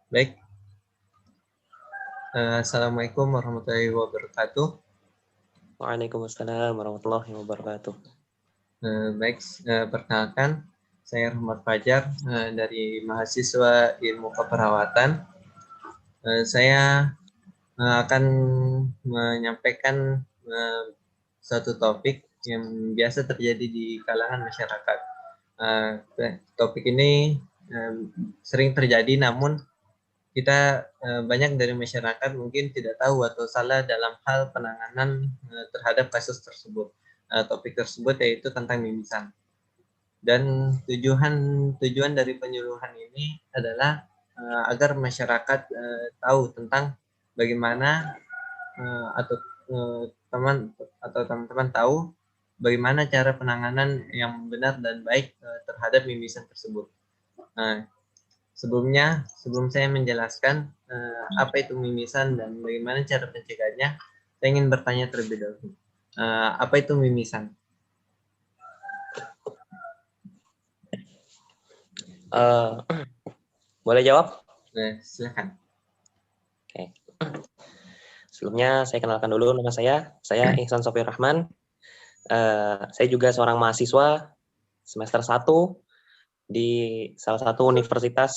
Baik, Assalamualaikum warahmatullahi wabarakatuh. Waalaikumsalam warahmatullahi wabarakatuh. Baik, perkenalkan, saya Rahmat Fajar dari mahasiswa Ilmu Keperawatan. Saya akan menyampaikan suatu topik yang biasa terjadi di kalangan masyarakat. Topik ini sering terjadi, namun kita banyak dari masyarakat mungkin tidak tahu atau salah dalam hal penanganan terhadap kasus tersebut. Topik tersebut yaitu tentang mimisan. Dan tujuan dari penyuluhan ini adalah agar masyarakat tahu tentang bagaimana atau teman-teman tahu bagaimana cara penanganan yang benar dan baik terhadap mimisan tersebut. Sebelum saya menjelaskan apa itu mimisan dan bagaimana cara pencegahannya, saya ingin bertanya terlebih dahulu. Apa itu mimisan? Boleh jawab? Silakan. Oke. Sebelumnya saya kenalkan dulu nama saya Ihsan Sofir Rahman. Saya juga seorang mahasiswa semester 1 di salah satu universitas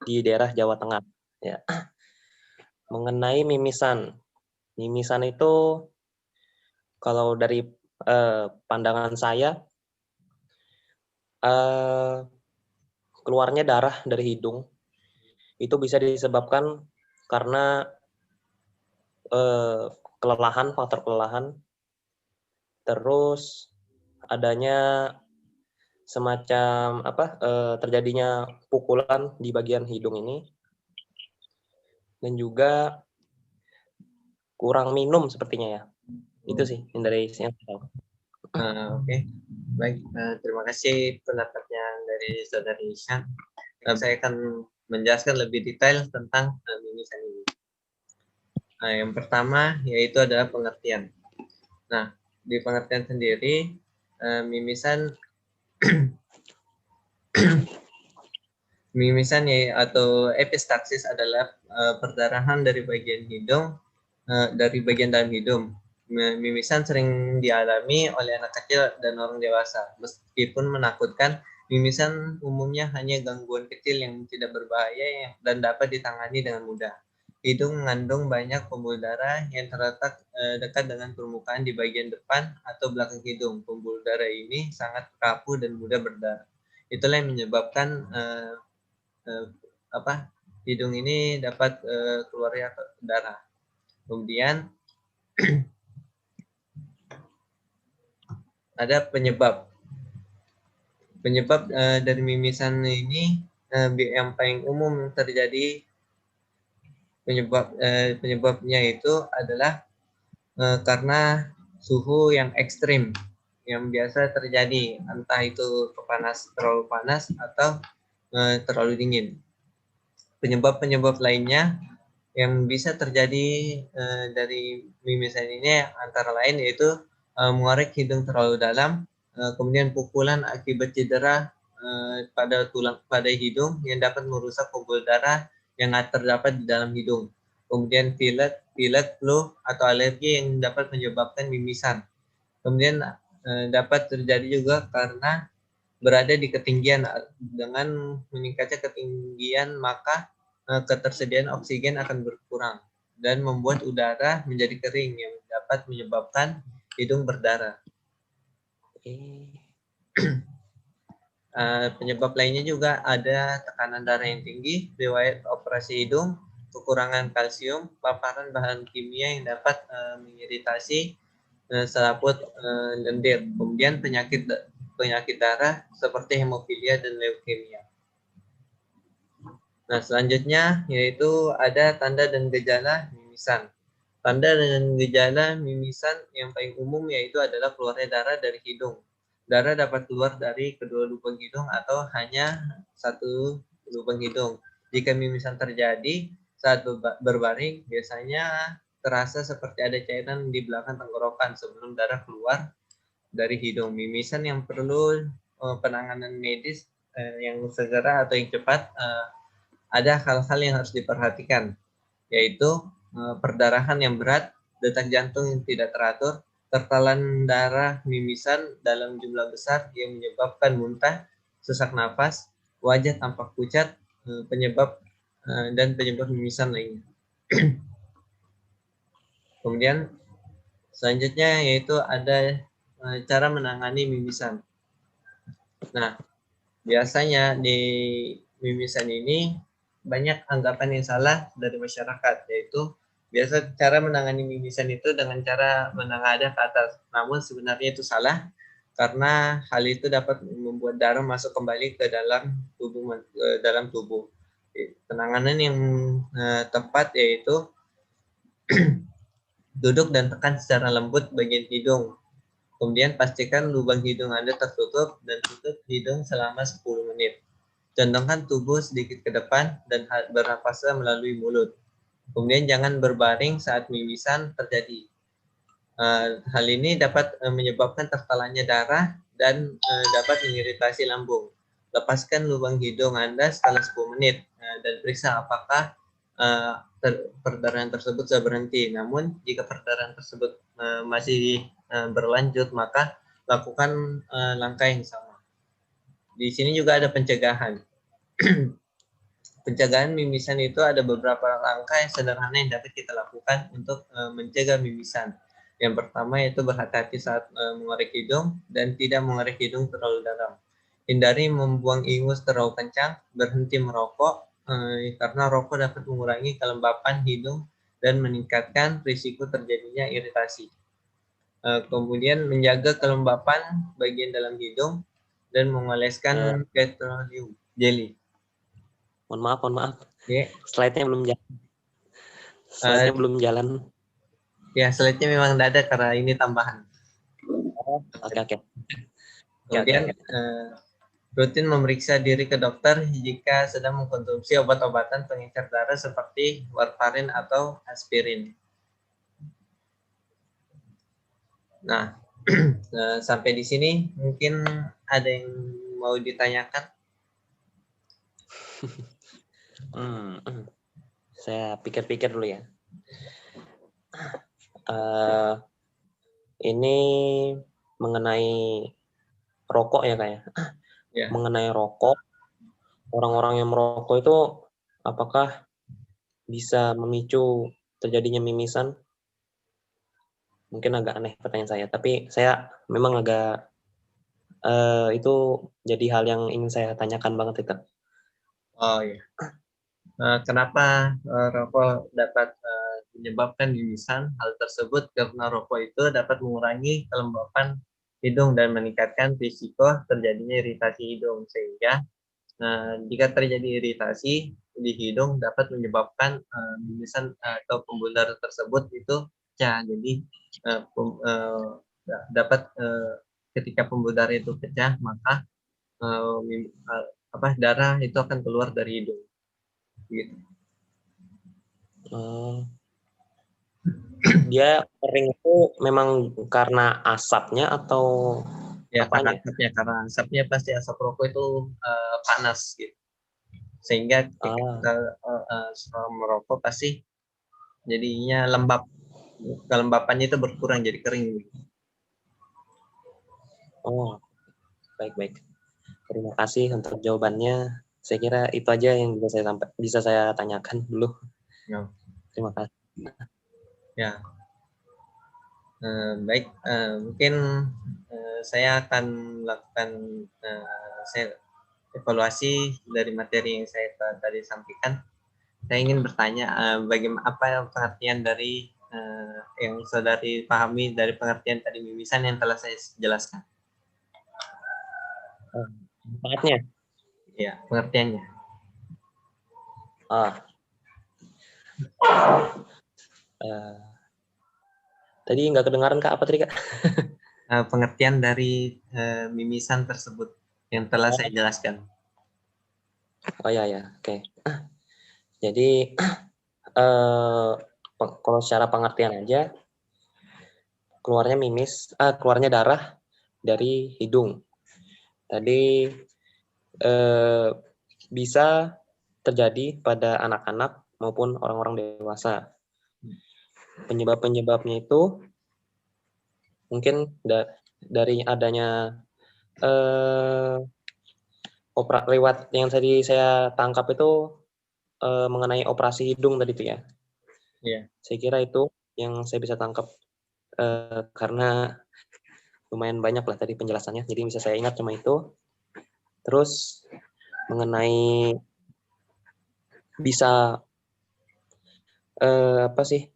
di daerah Jawa Tengah. Ya. Mengenai mimisan. Mimisan itu kalau dari pandangan saya keluarnya darah dari hidung itu bisa disebabkan karena faktor kelelahan, terus adanya semacam terjadinya pukulan di bagian hidung ini, dan juga kurang minum sepertinya ya. Itu sih yang dari yang saya tahu. Oke. Baik, terima kasih pendapatnya dari Saudari Ishan. Saya akan menjelaskan lebih detail tentang mimisan ini. Yang pertama yaitu adalah pengertian. Nah, di pengertian sendiri, mimisan atau epistaxis adalah perdarahan dari bagian hidung, dari bagian dalam hidung. Mimisan sering dialami oleh anak kecil dan orang dewasa. Meskipun menakutkan, mimisan umumnya hanya gangguan kecil yang tidak berbahaya dan dapat ditangani dengan mudah. Hidung mengandung banyak pembuluh darah yang terletak dekat dengan permukaan di bagian depan atau belakang hidung. Pembuluh darah ini sangat rapuh dan mudah berdarah. Itulah yang menyebabkan hidung ini dapat keluarnya darah. Kemudian ada penyebab dari mimisan ini. Yang paling umum terjadi penyebabnya itu adalah karena suhu yang ekstrim yang biasa terjadi, entah itu terlalu panas atau terlalu dingin. Penyebab lainnya yang bisa terjadi dari mimisan ini antara lain yaitu mengorek hidung terlalu dalam, kemudian pukulan akibat cedera pada hidung yang dapat merusak pembuluh darah yang terdapat di dalam hidung. Kemudian pilek, flu atau alergi yang dapat menyebabkan mimisan. Kemudian dapat terjadi juga karena berada di ketinggian. Dengan meningkatnya ketinggian, maka ketersediaan oksigen akan berkurang dan membuat udara menjadi kering yang dapat menyebabkan hidung berdarah. Penyebab lainnya juga ada tekanan darah yang tinggi, riwayat operasi hidung, kekurangan kalsium, paparan bahan kimia yang dapat mengiritasi selaput lendir, kemudian penyakit darah seperti hemofilia dan leukemia. Nah, selanjutnya yaitu ada tanda dan gejala mimisan. Tanda dan gejala mimisan yang paling umum yaitu adalah keluarnya darah dari hidung. Darah dapat keluar dari kedua lubang hidung atau hanya satu lubang hidung. Jika mimisan terjadi saat berbaring, biasanya terasa seperti ada cairan di belakang tenggorokan sebelum darah keluar dari hidung. Mimisan yang perlu penanganan medis yang segera atau yang cepat ada hal-hal yang harus diperhatikan, yaitu perdarahan yang berat, detak jantung yang tidak teratur, tertalan darah mimisan dalam jumlah besar yang menyebabkan muntah, sesak nafas, wajah tampak pucat, penyebab dan penyebab mimisan lainnya. Kemudian selanjutnya yaitu ada cara menangani mimisan. Nah, biasanya di mimisan ini banyak anggapan yang salah dari masyarakat, yaitu biasa cara menangani mimisan itu dengan cara menengadah ke atas. Namun sebenarnya itu salah karena hal itu dapat membuat darah masuk kembali ke dalam tubuh. Penanganan yang tepat yaitu duduk dan tekan secara lembut bagian hidung. Kemudian pastikan lubang hidung Anda tertutup dan tutup hidung selama 10 menit. Condongkan tubuh sedikit ke depan dan bernafaslah melalui mulut. Kemudian jangan berbaring saat mimisan terjadi. Hal ini dapat menyebabkan tertalannya darah dan dapat mengiritasi lambung. Lepaskan lubang hidung Anda setelah 10 menit dan periksa apakah perdarahan tersebut sudah berhenti. Namun jika perdarahan tersebut masih berlanjut, maka lakukan langkah yang sama. Di sini juga ada pencegahan. Pencegahan mimisan itu ada beberapa langkah yang sederhana yang dapat kita lakukan untuk mencegah mimisan. Yang pertama yaitu berhati-hati saat mengorek hidung dan tidak mengorek hidung terlalu dalam. Hindari membuang ingus terlalu kencang, berhenti merokok, karena rokok dapat mengurangi kelembapan hidung dan meningkatkan risiko terjadinya iritasi. Kemudian menjaga kelembapan bagian dalam hidung dan mengoleskan petroleum jelly. Mohon maaf. Yeah. Slide-nya belum jalan. Slide-nya belum jalan. Ya, slide-nya memang tidak ada karena ini tambahan. Oke. Kemudian rutin memeriksa diri ke dokter jika sedang mengkonsumsi obat-obatan pengencer darah seperti warfarin atau aspirin. Nah, sampai di sini mungkin ada yang mau ditanyakan? Saya pikir-pikir dulu ya. Ini mengenai rokok ya kayak. Ya. Mengenai rokok, orang-orang yang merokok itu apakah bisa memicu terjadinya mimisan? Mungkin agak aneh pertanyaan saya, tapi saya memang agak itu jadi hal yang ingin saya tanyakan banget itu. Oh iya. Kenapa rokok dapat menyebabkan mimisan? Hal tersebut karena rokok itu dapat mengurangi kelembapan hidung dan meningkatkan risiko terjadinya iritasi hidung, sehingga jika terjadi iritasi di hidung dapat menyebabkan mimisan atau pembuluh darah tersebut itu pecah. Jadi dapat ketika pembuluh darah itu pecah, maka darah itu akan keluar dari hidung. Gitu. Dia kering itu memang karena asapnya atau ya apanya? Karena asapnya pasti asap rokok itu panas gitu, sehingga kita merokok pasti jadinya lembab, kelembapannya itu berkurang jadi kering gitu. Oh, baik. Terima kasih untuk jawabannya. Saya kira itu aja yang bisa saya tanyakan dulu. Ya. Terima kasih. Ya. Baik, mungkin saya akan melakukan evaluasi dari materi yang saya tadi sampaikan. Saya ingin bertanya, bagaimana apa pengertian dari yang saudari pahami dari pengertian tadi mimisan yang telah saya jelaskan? Manfaatnya? Ya, pengertiannya. Tadi nggak kedengaran Kak, apa tadi Kak? Pengertian dari mimisan tersebut yang telah saya jelaskan. Oh ya, oke. Jadi kalau secara pengertian aja, keluarnya darah dari hidung. Tadi bisa terjadi pada anak-anak maupun orang-orang dewasa. Penyebab-penyebabnya itu mungkin dari adanya lewat yang tadi saya tangkap itu mengenai operasi hidung tadi itu ya. Iya. Saya kira itu yang saya bisa tangkap karena lumayan banyak lah tadi penjelasannya, jadi bisa saya ingat cuma itu. Terus mengenai bisa apa sih,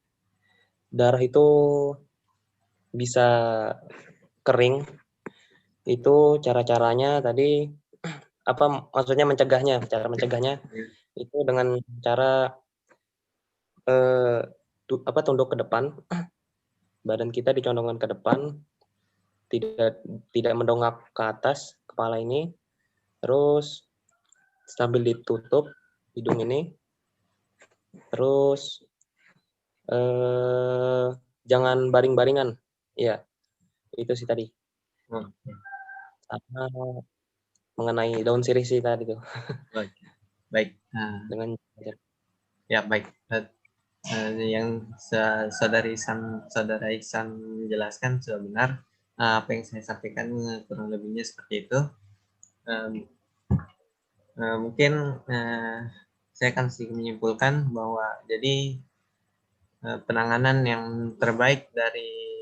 darah itu bisa kering, itu cara-caranya tadi apa maksudnya mencegahnya, cara mencegahnya itu dengan cara tunduk ke depan, badan kita dicondongkan ke depan, tidak mendongak ke atas kepala ini, terus sambil ditutup hidung ini, terus jangan baring-baringan, ya itu sih tadi. Sama mengenai daun sirih sih tadi tuh. Baik. Dengan ya baik. Yang saudara Ihsan menjelaskan sudah benar. Apa yang saya sampaikan kurang lebihnya seperti itu. Mungkin saya akan sedikit menyimpulkan bahwa jadi penanganan yang terbaik dari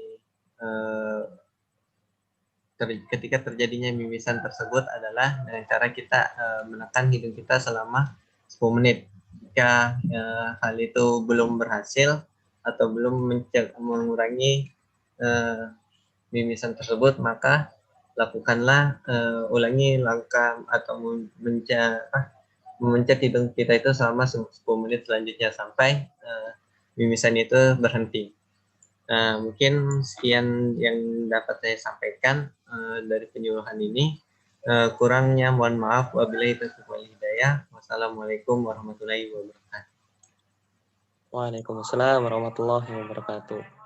ketika terjadinya mimisan tersebut adalah dengan cara kita menekan hidung kita selama 10 menit. Jika hal itu belum berhasil atau belum mengurangi mimisan tersebut, maka lakukanlah ulangi langkah atau memencet hidung kita itu selama 10 menit selanjutnya sampai mimisan itu berhenti. Mungkin sekian yang dapat saya sampaikan dari penyuluhan ini. Kurangnya mohon maaf. Wabillahi taufiq wal hidayah. Wassalamualaikum warahmatullahi wabarakatuh. Waalaikumsalam warahmatullahi wabarakatuh.